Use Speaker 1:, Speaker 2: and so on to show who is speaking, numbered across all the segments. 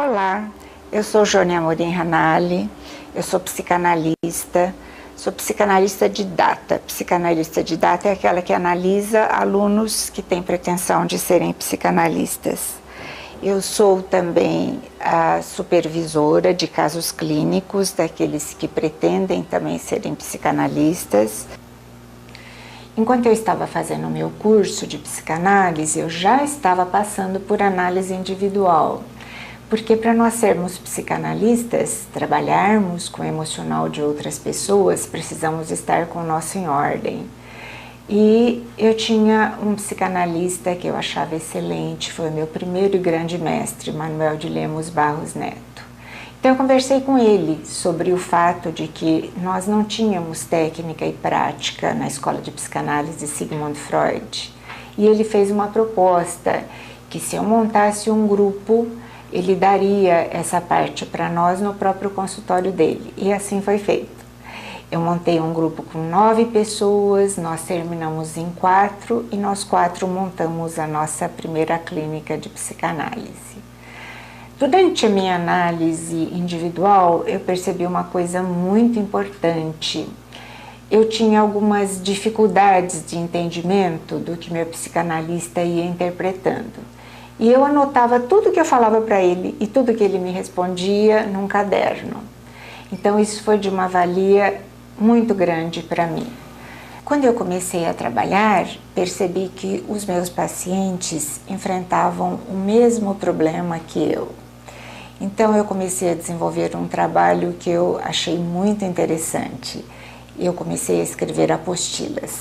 Speaker 1: Olá, eu sou Jônia Amorim Ranalli, eu sou psicanalista didata. Psicanalista didata é aquela que analisa alunos que têm pretensão de serem psicanalistas. Eu sou também a supervisora de casos clínicos daqueles que pretendem também serem psicanalistas. Enquanto eu estava fazendo o meu curso de psicanálise, eu já estava passando por análise individual. Porque para nós sermos psicanalistas, trabalharmos com o emocional de outras pessoas, precisamos estar com o nosso em ordem. E eu tinha um psicanalista que eu achava excelente, foi o meu primeiro e grande mestre, Manuel de Lemos Barros Neto. Então eu conversei com ele sobre o fato de que nós não tínhamos técnica e prática na escola de psicanálise de Sigmund Freud. E ele fez uma proposta que se eu montasse um grupo, ele daria essa parte para nós no próprio consultório dele, e assim foi feito. Eu montei um grupo com 9 pessoas, nós terminamos em 4 e nós 4 montamos a nossa primeira clínica de psicanálise. Durante a minha análise individual, eu percebi uma coisa muito importante. Eu tinha algumas dificuldades de entendimento do que meu psicanalista ia interpretando. E eu anotava tudo que eu falava para ele e tudo que ele me respondia num caderno. Então isso foi de uma valia muito grande para mim. Quando eu comecei a trabalhar, percebi que os meus pacientes enfrentavam o mesmo problema que eu. Então eu comecei a desenvolver um trabalho que eu achei muito interessante. Eu comecei a escrever apostilas.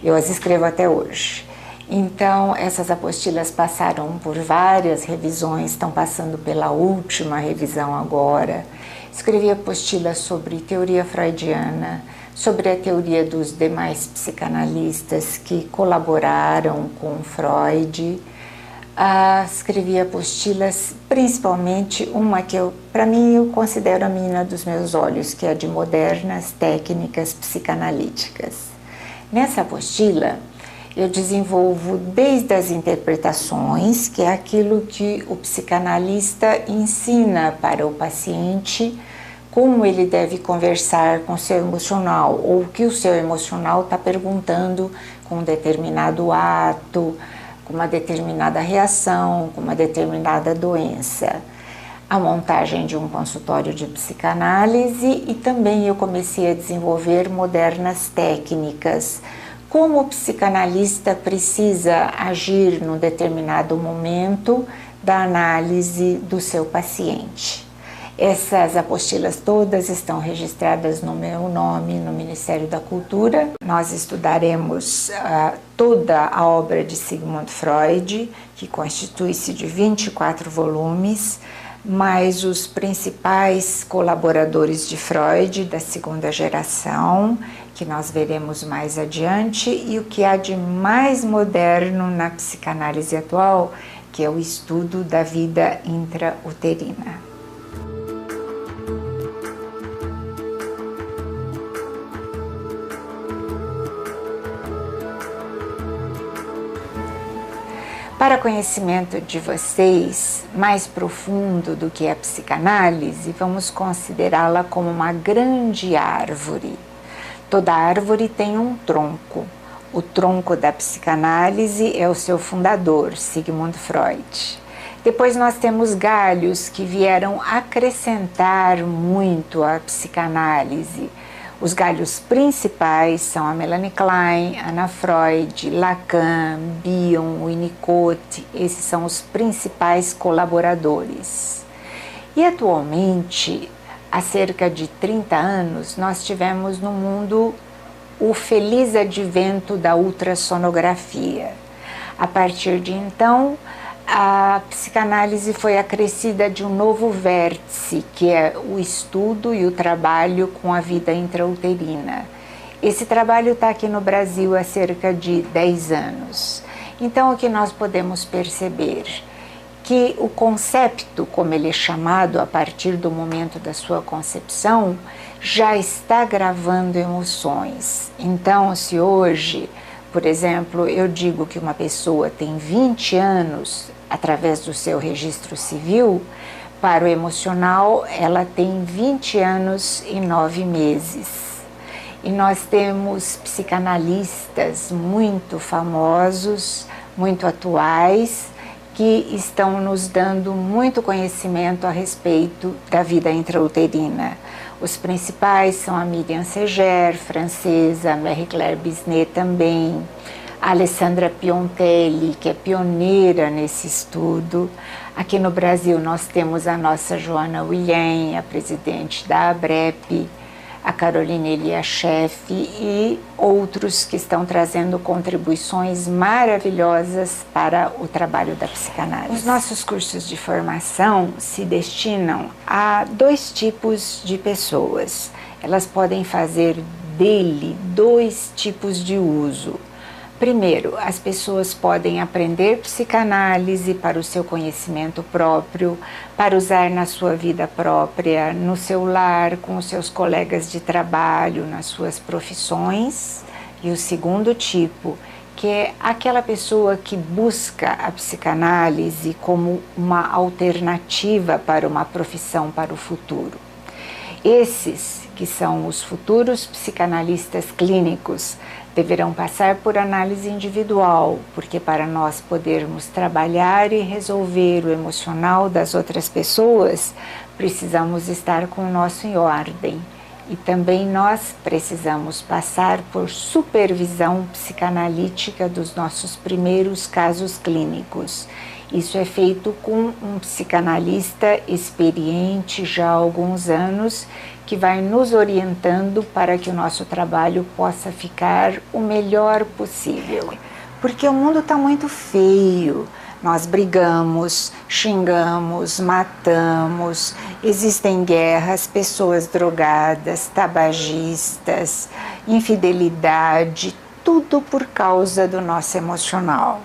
Speaker 1: Eu as escrevo até hoje. Então, essas apostilas passaram por várias revisões, estão passando pela última revisão agora. Escrevi apostilas sobre teoria freudiana, sobre a teoria dos demais psicanalistas que colaboraram com Freud. Escrevi apostilas, principalmente uma que para mim, eu considero a menina dos meus olhos, que é a de modernas técnicas psicanalíticas. Nessa apostila, eu desenvolvo desde as interpretações, que é aquilo que o psicanalista ensina para o paciente, como ele deve conversar com o seu emocional, ou o que o seu emocional está perguntando com um determinado ato, com uma determinada reação, com uma determinada doença. A montagem de um consultório de psicanálise e também eu comecei a desenvolver modernas técnicas, como o psicanalista precisa agir num determinado momento da análise do seu paciente. Essas apostilas todas estão registradas no meu nome no Ministério da Cultura. Nós estudaremos toda a obra de Sigmund Freud, que constitui-se de 24 volumes, mais os principais colaboradores de Freud da segunda geração, que nós veremos mais adiante, e o que há de mais moderno na psicanálise atual, que é o estudo da vida intrauterina. Para conhecimento de vocês, mais profundo do que a psicanálise, vamos considerá-la como uma grande árvore. Toda árvore tem um tronco. O tronco da psicanálise é o seu fundador, Sigmund Freud. Depois nós temos galhos que vieram acrescentar muito à psicanálise. Os galhos principais são a Melanie Klein, Anna Freud, Lacan, Bion, Winnicott. Esses são os principais colaboradores. E atualmente, há cerca de 30 anos, nós tivemos no mundo o feliz advento da ultrassonografia. A partir de então, a psicanálise foi acrescida de um novo vértice, que é o estudo e o trabalho com a vida intrauterina. Esse trabalho está aqui no Brasil há cerca de 10 anos. Então, o que nós podemos perceber? Que o concepto, como ele é chamado a partir do momento da sua concepção, já está gravando emoções. Então, se hoje, por exemplo, eu digo que uma pessoa tem 20 anos, através do seu registro civil, Para o emocional, ela tem 20 anos e 9 meses. E nós temos psicanalistas muito famosos, muito atuais, que estão nos dando muito conhecimento a respeito da vida intrauterina. Os principais são a Miriam Seger, francesa, a Marie-Claire Bisnet também, a Alessandra Piontelli, que é pioneira nesse estudo. Aqui no Brasil nós temos a nossa Joana Wilhem, a presidente da ABREP, a Caroline Eliachef e outros que estão trazendo contribuições maravilhosas para o trabalho da psicanálise. Os nossos cursos de formação se destinam a 2 tipos de pessoas. Elas podem fazer dele 2 tipos de uso. Primeiro, as pessoas podem aprender psicanálise para o seu conhecimento próprio, para usar na sua vida própria, no seu lar, com os seus colegas de trabalho, nas suas profissões. E o segundo tipo, que é aquela pessoa que busca a psicanálise como uma alternativa para uma profissão para o futuro. Esses, que são os futuros psicanalistas clínicos, deverão passar por análise individual, porque para nós podermos trabalhar e resolver o emocional das outras pessoas, precisamos estar com o nosso em ordem. E também nós precisamos passar por supervisão psicanalítica dos nossos primeiros casos clínicos. Isso é feito com um psicanalista experiente já há alguns anos, que vai nos orientando para que o nosso trabalho possa ficar o melhor possível. Porque o mundo está muito feio. Nós brigamos, xingamos, matamos, existem guerras, pessoas drogadas, tabagistas, infidelidade, tudo por causa do nosso emocional.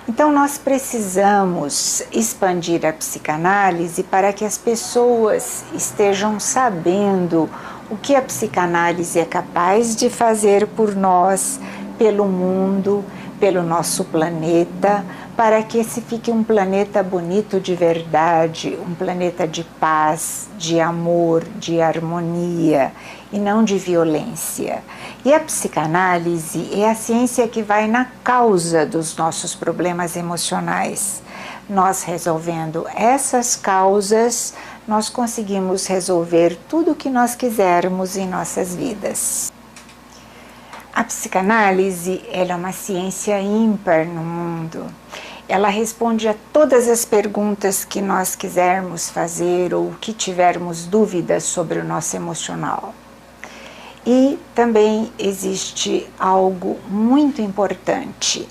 Speaker 1: Então nós precisamos expandir a psicanálise para que as pessoas estejam sabendo o que a psicanálise é capaz de fazer por nós, pelo mundo, pelo nosso planeta, para que esse fique um planeta bonito de verdade, um planeta de paz, de amor, de harmonia e não de violência. E a psicanálise é a ciência que vai na causa dos nossos problemas emocionais. Nós resolvendo essas causas, nós conseguimos resolver tudo o que nós quisermos em nossas vidas. A psicanálise, ela é uma ciência ímpar no mundo. Ela responde a todas as perguntas que nós quisermos fazer ou que tivermos dúvidas sobre o nosso emocional. E também existe algo muito importante,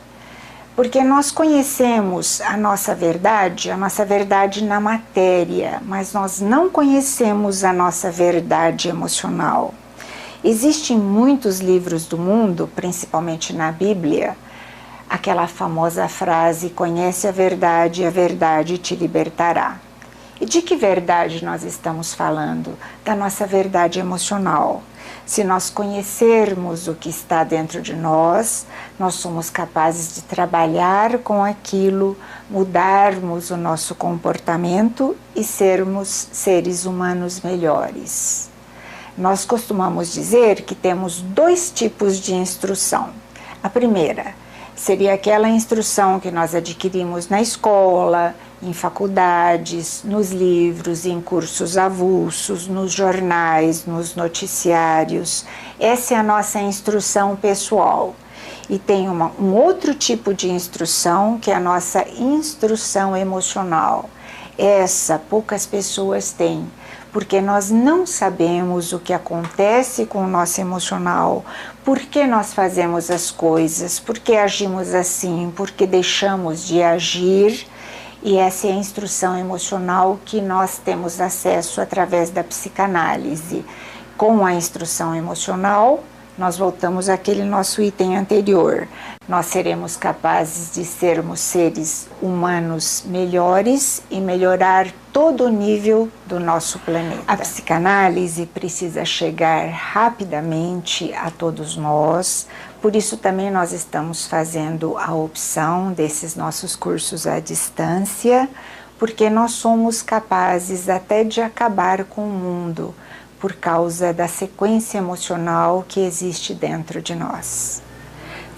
Speaker 1: porque nós conhecemos a nossa verdade na matéria, mas nós não conhecemos a nossa verdade emocional. Existem muitos livros do mundo, principalmente na Bíblia, aquela famosa frase, conhece a verdade te libertará. E de que verdade nós estamos falando? Da nossa verdade emocional. Se nós conhecermos o que está dentro de nós, nós somos capazes de trabalhar com aquilo, mudarmos o nosso comportamento e sermos seres humanos melhores. Nós costumamos dizer que temos 2 tipos de instrução. A primeira seria aquela instrução que nós adquirimos na escola, em faculdades, nos livros, em cursos avulsos, nos jornais, nos noticiários. Essa é a nossa instrução pessoal. E tem um outro tipo de instrução, que é a nossa instrução emocional. Essa poucas pessoas têm, porque nós não sabemos o que acontece com o nosso emocional, por que nós fazemos as coisas, por que agimos assim, por que deixamos de agir. E essa é a instrução emocional que nós temos acesso através da psicanálise. Com a instrução emocional, nós voltamos àquele nosso item anterior. Nós seremos capazes de sermos seres humanos melhores e melhorar todo o nível do nosso planeta. A psicanálise precisa chegar rapidamente a todos nós, por isso também nós estamos fazendo a opção desses nossos cursos à distância, porque nós somos capazes até de acabar com o mundo por causa da sequência emocional que existe dentro de nós.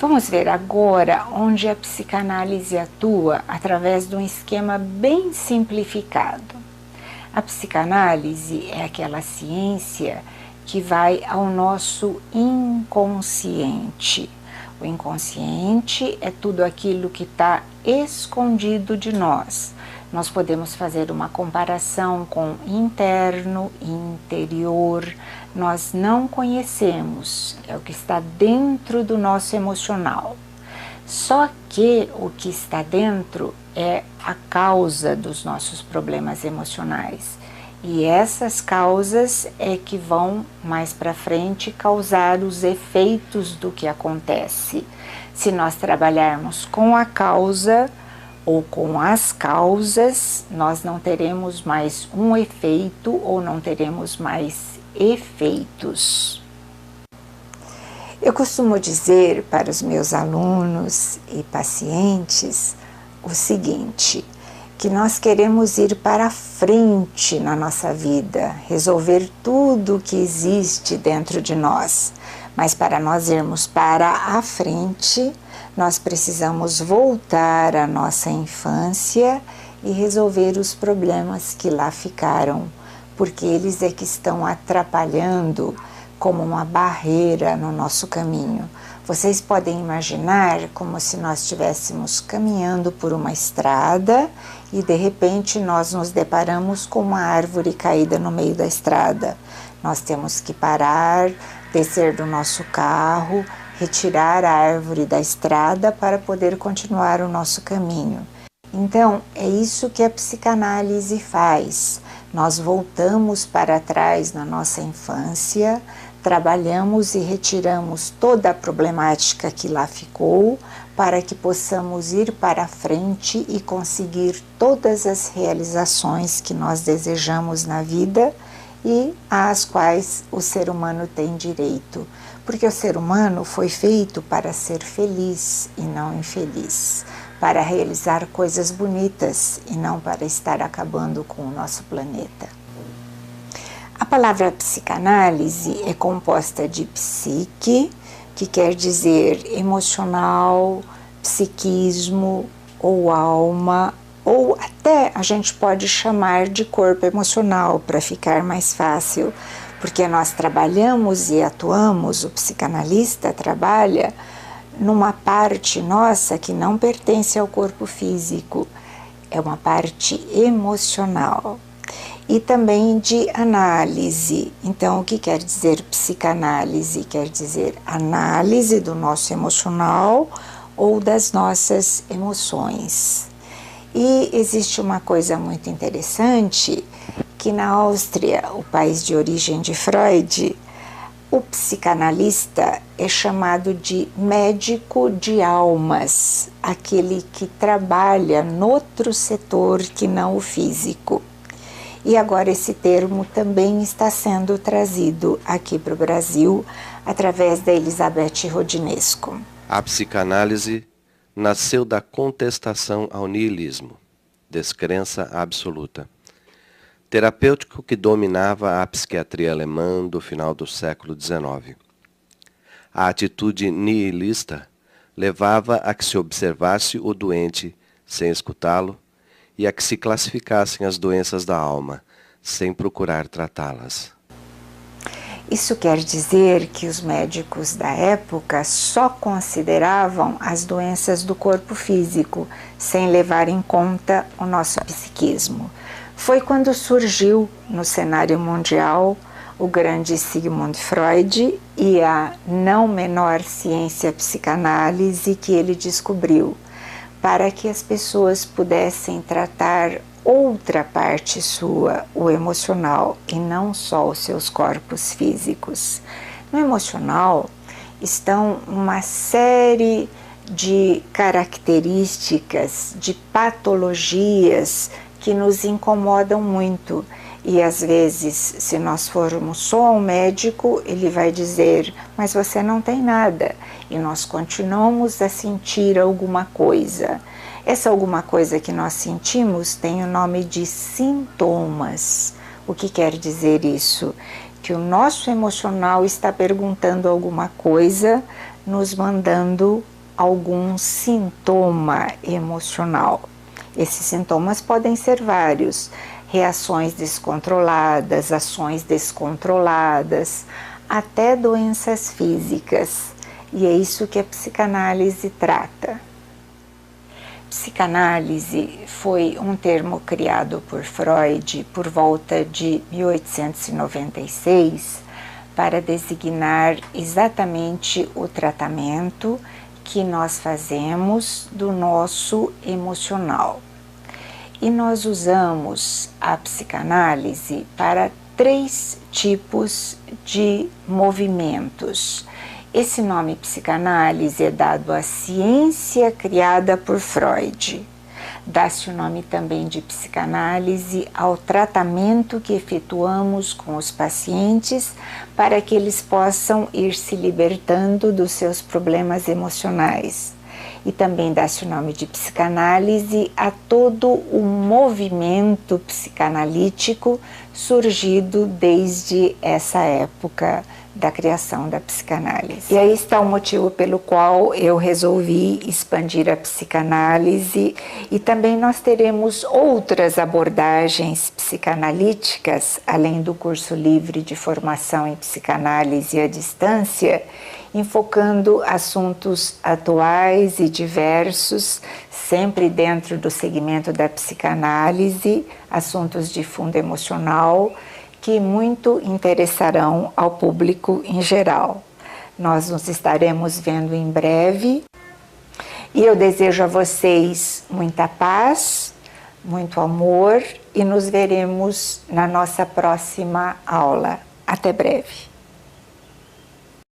Speaker 1: Vamos ver agora onde a psicanálise atua através de um esquema bem simplificado. A psicanálise é aquela ciência que vai ao nosso inconsciente. O inconsciente é tudo aquilo que está escondido de nós. Nós podemos fazer uma comparação com interno e interior. Nós não conhecemos, é o que está dentro do nosso emocional. Só que o que está dentro é a causa dos nossos problemas emocionais. E essas causas é que vão mais para frente causar os efeitos do que acontece. Se nós trabalharmos com a causa ou com as causas, nós não teremos mais um efeito ou não teremos mais efeitos. Eu costumo dizer para os meus alunos e pacientes o seguinte, que nós queremos ir para frente na nossa vida, resolver tudo o que existe dentro de nós. Mas para nós irmos para a frente, nós precisamos voltar à nossa infância e resolver os problemas que lá ficaram, porque eles é que estão atrapalhando como uma barreira no nosso caminho. Vocês podem imaginar como se nós estivéssemos caminhando por uma estrada e de repente nós nos deparamos com uma árvore caída no meio da estrada. Nós temos que parar, descer do nosso carro, retirar a árvore da estrada para poder continuar o nosso caminho. Então, é isso que a psicanálise faz. Nós voltamos para trás na nossa infância, trabalhamos e retiramos toda a problemática que lá ficou para que possamos ir para frente e conseguir todas as realizações que nós desejamos na vida e às quais o ser humano tem direito. Porque o ser humano foi feito para ser feliz e não infeliz, para realizar coisas bonitas e não para estar acabando com o nosso planeta. A palavra psicanálise é composta de psique, que quer dizer emocional, psiquismo ou alma, ou até a gente pode chamar de corpo emocional para ficar mais fácil, porque nós trabalhamos e atuamos, o psicanalista trabalha numa parte nossa que não pertence ao corpo físico, é uma parte emocional. E também de análise. Então, o que quer dizer psicanálise? Quer dizer análise do nosso emocional ou das nossas emoções. E existe uma coisa muito interessante, que na Áustria, o país de origem de Freud, o psicanalista é chamado de médico de almas, aquele que trabalha noutro setor que não o físico. E agora esse termo também está sendo trazido aqui para o Brasil através da Elizabeth Rodinesco.
Speaker 2: A psicanálise nasceu da contestação ao niilismo, descrença absoluta, terapêutico que dominava a psiquiatria alemã do final do século XIX. A atitude nihilista levava a que se observasse o doente sem escutá-lo e a que se classificassem as doenças da alma, sem procurar tratá-las.
Speaker 1: Isso quer dizer que os médicos da época só consideravam as doenças do corpo físico, sem levar em conta o nosso psiquismo. Foi quando surgiu no cenário mundial o grande Sigmund Freud e a não menor ciência psicanálise que ele descobriu, para que as pessoas pudessem tratar outra parte sua, o emocional, e não só os seus corpos físicos. No emocional estão uma série de características, de patologias que nos incomodam muito E às vezes, se nós formos só ao médico, ele vai dizer, mas você não tem nada. E nós continuamos a sentir alguma coisa. Essa alguma coisa que nós sentimos tem o nome de sintomas. O que quer dizer isso? Que o nosso emocional está perguntando alguma coisa, nos mandando algum sintoma emocional. Esses sintomas podem ser vários. Reações descontroladas, ações descontroladas, até doenças físicas. E é isso que a psicanálise trata. Psicanálise foi um termo criado por Freud por volta de 1896 para designar exatamente o tratamento que nós fazemos do nosso emocional. E nós usamos a psicanálise para 3 tipos de movimentos. Esse nome psicanálise é dado à ciência criada por Freud. Dá-se o nome também de psicanálise ao tratamento que efetuamos com os pacientes para que eles possam ir se libertando dos seus problemas emocionais. E também dá-se o nome de psicanálise a todo o movimento psicanalítico surgido desde essa época da criação da psicanálise. E aí está o motivo pelo qual eu resolvi expandir a psicanálise, e também nós teremos outras abordagens psicanalíticas, além do curso livre de formação em psicanálise à distância, enfocando assuntos atuais e diversos, sempre dentro do segmento da psicanálise, assuntos de fundo emocional, que muito interessarão ao público em geral. Nós nos estaremos vendo em breve e eu desejo a vocês muita paz, muito amor e nos veremos na nossa próxima aula. Até breve.